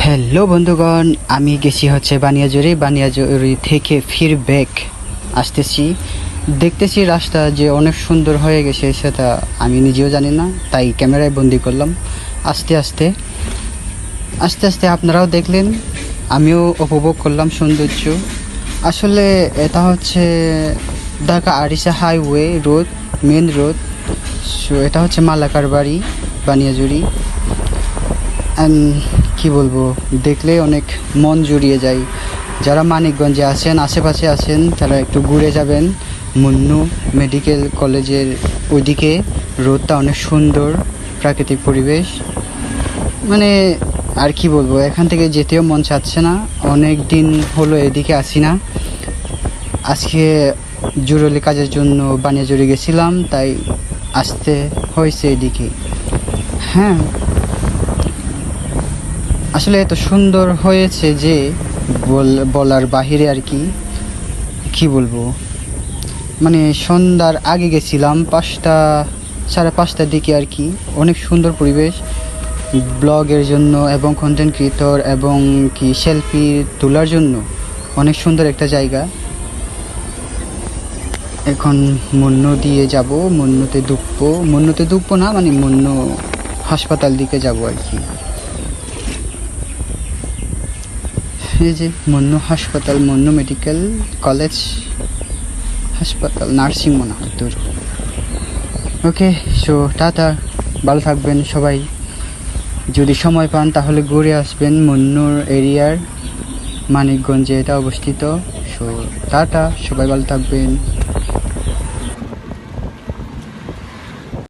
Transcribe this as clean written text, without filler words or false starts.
Hello বন্ধুগণ, আমি গেছি হচ্ছে বানিয়াজুরি থেকে ফিরব্যাক আসতেছি। দেখতেছি রাস্তা যে অনেক সুন্দর হয়ে গেছে, সেটা আমি নিজেও জানি না, তাই ক্যামেরায় বন্দি করলাম। আস্তে আস্তে আস্তে আস্তে আপনারাও দেখলেন, আমিও উপভোগ করলাম সৌন্দর্য। আসলে এটা হচ্ছে Dhaka Aricha highway road, main road. So এটা হচ্ছে মালাকার বাড়ি, বানিয়াজুরি। কি বলবো, দেখলে অনেক মন জুড়িয়ে যায়। যারা মানিকগঞ্জে আছেন, আশেপাশে আছেন, তারা একটু ঘুরে যাবেন। মুন্নু মেডিকেল কলেজের ওইদিকে রোডটা অনেক সুন্দর, প্রাকৃতিক পরিবেশ। মানে আর কি বলবো, এখান থেকে যেতেও মন চাচ্ছে না। অনেক দিন হলো এদিকে আসি না। আজকে জরুরি কাজের জন্য বানিয়াজুরি গেছিলাম, তাই আসতে হয়েছে এদিকে। হ্যাঁ, আসলে এত সুন্দর হয়েছে যে বলার বাহিরে আর কি বলবো। মানে সন্ধ্যার আগে গেছিলাম, 5টা সাড়ে 5টার দিকে আর কি। অনেক সুন্দর পরিবেশ ব্লগের জন্য এবং কন্টেন্ট ক্রিয়েটর এবং কি সেলফি তোলার জন্য অনেক সুন্দর একটা জায়গা। এখন মুন্নু দিয়ে যাব, মুন্নুতে ডুববো না, মানে মুন্নু হাসপাতাল দিকে যাব আর কি। এই যে মুন্নু হাসপাতাল, মুন্নু মেডিকেল কলেজ হাসপাতাল, নার্সিং মনে হয় দূর। ওকে, সো টাটা, ভালো থাকবেন সবাই। যদি সময় পান তাহলে ঘুরে আসবেন মুন্নুর এরিয়ার, মানিকগঞ্জে এটা অবস্থিত। সো টাটা, সবাই ভালো থাকবেন।